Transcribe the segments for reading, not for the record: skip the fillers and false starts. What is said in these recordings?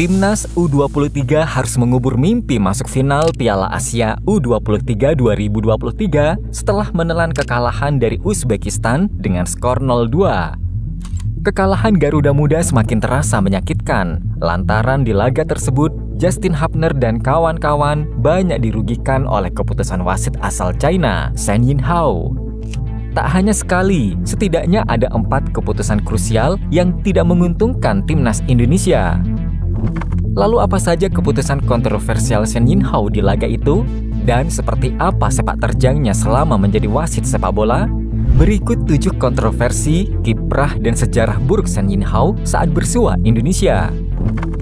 Timnas U23 harus mengubur mimpi masuk final Piala Asia U23 2023 setelah menelan kekalahan dari Uzbekistan dengan skor 0-2. Kekalahan Garuda Muda semakin terasa menyakitkan, lantaran di laga tersebut Justin Hubner dan kawan-kawan banyak dirugikan oleh keputusan wasit asal China, Shen Yinhao. Tak hanya sekali, setidaknya ada 4 keputusan krusial yang tidak menguntungkan Timnas Indonesia. Lalu apa saja keputusan kontroversial Shen Yinhao di laga itu? Dan seperti apa sepak terjangnya selama menjadi wasit sepak bola? Berikut 7 kontroversi, kiprah, dan sejarah buruk Shen Yinhao saat bersua Indonesia.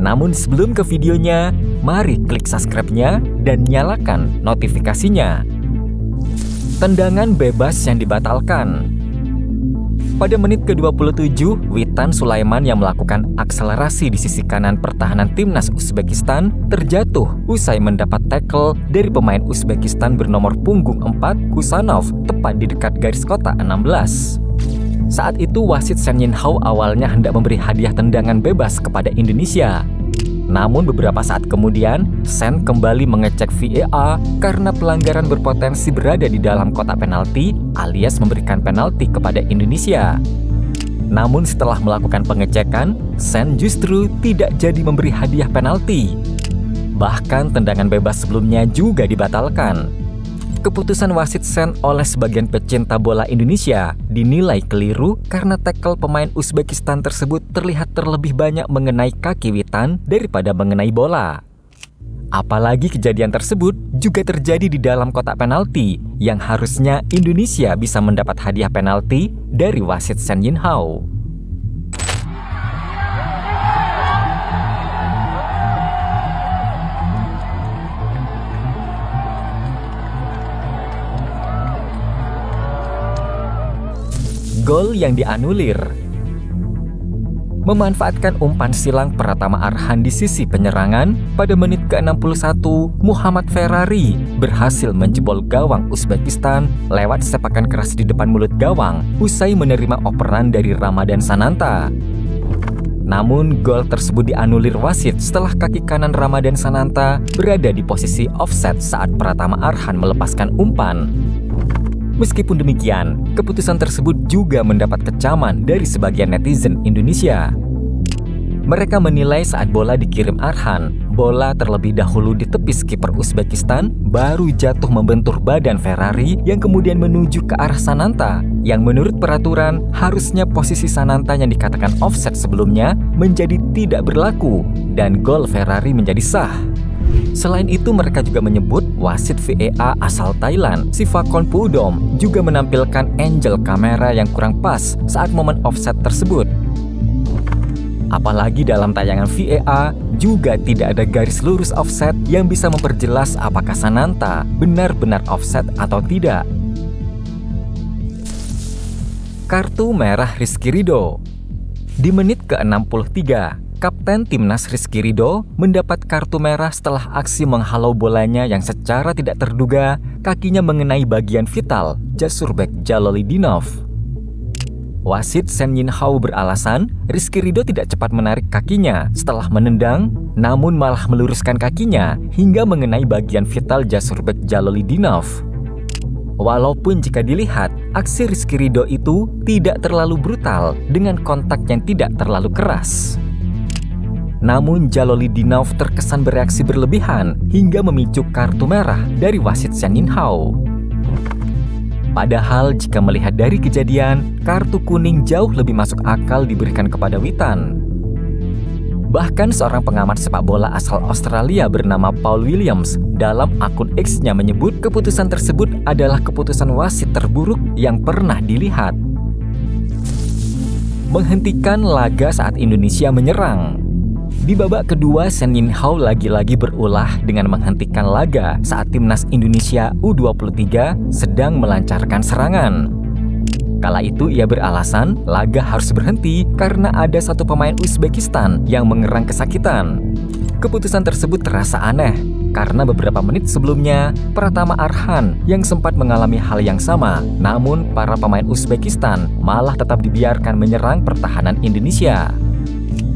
Namun sebelum ke videonya, mari klik subscribe-nya dan nyalakan notifikasinya. Tendangan bebas yang dibatalkan. Pada menit ke-27, Witan Sulaiman yang melakukan akselerasi di sisi kanan pertahanan Timnas Uzbekistan terjatuh usai mendapat tackle dari pemain Uzbekistan bernomor punggung 4, Kusanov, tepat di dekat garis kotak 16. Saat itu wasit Shen Yinhao awalnya hendak memberi hadiah tendangan bebas kepada Indonesia. Namun beberapa saat kemudian, Shen kembali mengecek VAR karena pelanggaran berpotensi berada di dalam kotak penalti alias memberikan penalti kepada Indonesia. Namun setelah melakukan pengecekan, Shen justru tidak jadi memberi hadiah penalti. Bahkan tendangan bebas sebelumnya juga dibatalkan. Keputusan wasit Shen oleh sebagian pecinta bola Indonesia dinilai keliru karena tackle pemain Uzbekistan tersebut terlihat terlebih banyak mengenai kaki Witan daripada mengenai bola. Apalagi kejadian tersebut juga terjadi di dalam kotak penalti yang harusnya Indonesia bisa mendapat hadiah penalti dari wasit Shen Yinhao. Gol yang dianulir. Memanfaatkan umpan silang Pratama Arhan di sisi penyerangan, pada menit ke-61 Muhammad Ferrari berhasil menjebol gawang Uzbekistan lewat sepakan keras di depan mulut gawang usai menerima operan dari Ramadan Sananta. Namun gol tersebut dianulir wasit setelah kaki kanan Ramadan Sananta berada di posisi offset saat Pratama Arhan melepaskan umpan. Meskipun demikian, keputusan tersebut juga mendapat kecaman dari sebagian netizen Indonesia. Mereka menilai saat bola dikirim Arhan, bola terlebih dahulu ditepis kiper Uzbekistan, baru jatuh membentur badan Ferrari yang kemudian menuju ke arah Sananta, yang menurut peraturan harusnya posisi Sananta yang dikatakan offset sebelumnya menjadi tidak berlaku dan gol Ferrari menjadi sah. Selain itu, mereka juga menyebut wasit VAR asal Thailand, Sivakonpudom, juga menampilkan angle kamera yang kurang pas saat momen offset tersebut. Apalagi dalam tayangan VAR juga tidak ada garis lurus offset yang bisa memperjelas apakah Sananta benar-benar offset atau tidak. Kartu merah Rizky Ridho. Di menit ke-63, Kapten Timnas Rizky Ridho mendapat kartu merah setelah aksi menghalau bolanya yang secara tidak terduga kakinya mengenai bagian vital Jasurbek Jalolidinov. Wasit Shen Yinhao beralasan Rizky Ridho tidak cepat menarik kakinya setelah menendang, namun malah meluruskan kakinya hingga mengenai bagian vital Jasurbek Jalolidinov. Walaupun jika dilihat, aksi Rizky Ridho itu tidak terlalu brutal dengan kontak yang tidak terlalu keras. Namun Jalolidinov terkesan bereaksi berlebihan hingga memicu kartu merah dari wasit Shen Yinhao. Padahal jika melihat dari kejadian, kartu kuning jauh lebih masuk akal diberikan kepada Witan. Bahkan seorang pengamat sepak bola asal Australia bernama Paul Williams dalam akun X-nya menyebut keputusan tersebut adalah keputusan wasit terburuk yang pernah dilihat. Menghentikan laga saat Indonesia menyerang. Di babak kedua, Shen Yinhao lagi-lagi berulah dengan menghentikan laga saat Timnas Indonesia U23 sedang melancarkan serangan. Kala itu ia beralasan laga harus berhenti karena ada satu pemain Uzbekistan yang mengerang kesakitan. Keputusan tersebut terasa aneh karena beberapa menit sebelumnya Pratama Arhan yang sempat mengalami hal yang sama, namun para pemain Uzbekistan malah tetap dibiarkan menyerang pertahanan Indonesia.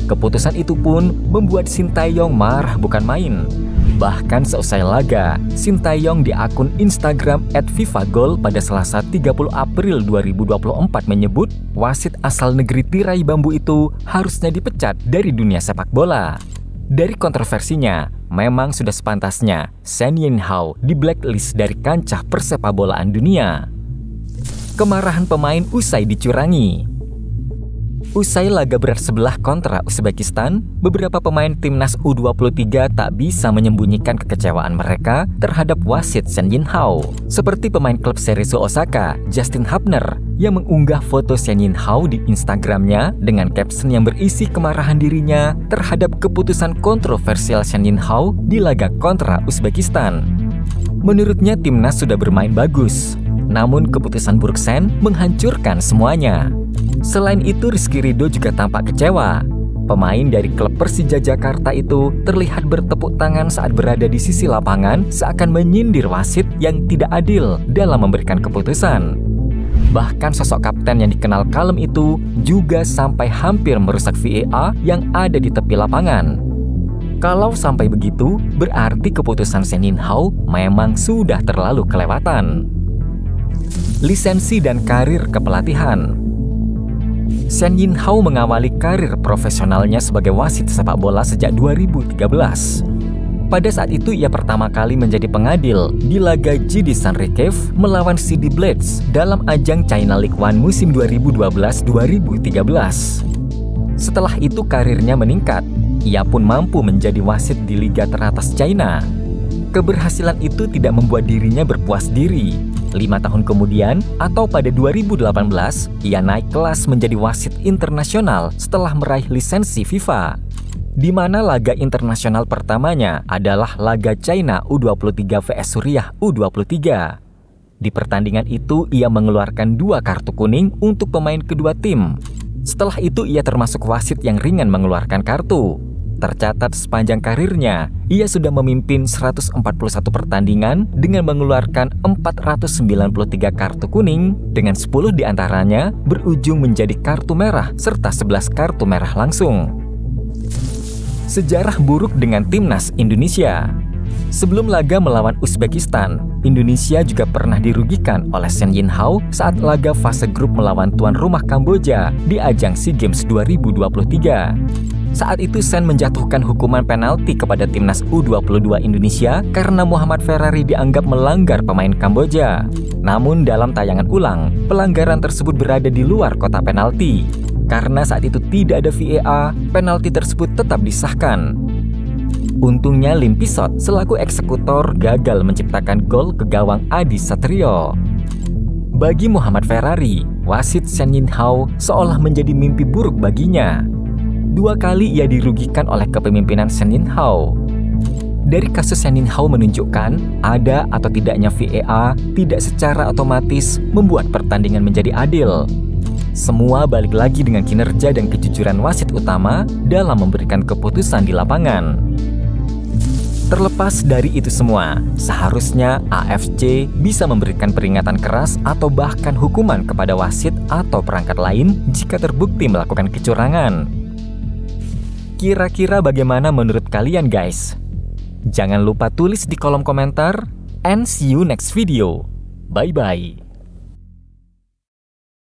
Keputusan itu pun membuat Sintayong marah bukan main. Bahkan seusai laga, Sintayong di akun Instagram @fifagol pada Selasa 30 April 2024 menyebut wasit asal negeri tirai bambu itu harusnya dipecat dari dunia sepak bola. Dari kontroversinya, memang sudah sepantasnya Shen Yinhao di blacklist dari kancah persepabolaan dunia. Kemarahan pemain usai dicurangi. Usai laga berat sebelah kontra Uzbekistan, beberapa pemain timnas U23 tak bisa menyembunyikan kekecewaan mereka terhadap wasit Shen Yinhao. Seperti pemain klub Cerezo Osaka, Justin Hubner, yang mengunggah foto Shen Yinhao di Instagramnya dengan caption yang berisi kemarahan dirinya terhadap keputusan kontroversial Shen Yinhao di laga kontra Uzbekistan. Menurutnya timnas sudah bermain bagus, namun keputusan buruk Shen menghancurkan semuanya. Selain itu, Rizky Ridho juga tampak kecewa. Pemain dari klub Persija Jakarta itu terlihat bertepuk tangan saat berada di sisi lapangan seakan menyindir wasit yang tidak adil dalam memberikan keputusan. Bahkan sosok kapten yang dikenal kalem itu juga sampai hampir merusak VAR yang ada di tepi lapangan. Kalau sampai begitu, berarti keputusan Shen Yinhao memang sudah terlalu kelewatan. Lisensi dan karir kepelatihan. Shen Yinhao mengawali karir profesionalnya sebagai wasit sepak bola sejak 2013. Pada saat itu ia pertama kali menjadi pengadil di laga GD Sanrikave melawan CD Blades dalam ajang China League One musim 2012-2013. Setelah itu karirnya meningkat, ia pun mampu menjadi wasit di liga teratas China. Keberhasilan itu tidak membuat dirinya berpuas diri. 5 tahun kemudian, atau pada 2018, ia naik kelas menjadi wasit internasional setelah meraih lisensi FIFA. Di mana laga internasional pertamanya adalah laga China U23 vs Suriah U23. Di pertandingan itu, ia mengeluarkan 2 kartu kuning untuk pemain kedua tim. Setelah itu, ia termasuk wasit yang ringan mengeluarkan kartu. Tercatat sepanjang karirnya, ia sudah memimpin 141 pertandingan dengan mengeluarkan 493 kartu kuning, dengan 10 diantaranya berujung menjadi kartu merah serta 11 kartu merah langsung. Sejarah buruk dengan timnas Indonesia. Sebelum laga melawan Uzbekistan, Indonesia juga pernah dirugikan oleh Shen Yinhao saat laga fase grup melawan tuan rumah Kamboja di ajang SEA Games 2023. Saat itu Shen menjatuhkan hukuman penalti kepada timnas U22 Indonesia karena Muhammad Ferrari dianggap melanggar pemain Kamboja. Namun dalam tayangan ulang, pelanggaran tersebut berada di luar kotak penalti. Karena saat itu tidak ada VAR, penalti tersebut tetap disahkan. Untungnya Lim Pisot selaku eksekutor gagal menciptakan gol ke gawang Adi Satrio. Bagi Muhammad Ferrari, wasit Shen Yinhao seolah menjadi mimpi buruk baginya. 2 kali ia dirugikan oleh kepemimpinan Shen Yinhao. Dari kasus Shen Yinhao menunjukkan ada atau tidaknya VAR tidak secara otomatis membuat pertandingan menjadi adil. Semua balik lagi dengan kinerja dan kejujuran wasit utama dalam memberikan keputusan di lapangan. Terlepas dari itu semua, seharusnya AFC bisa memberikan peringatan keras atau bahkan hukuman kepada wasit atau perangkat lain jika terbukti melakukan kecurangan. Kira-kira bagaimana menurut kalian guys? Jangan lupa tulis di kolom komentar, and see you next video. Bye-bye.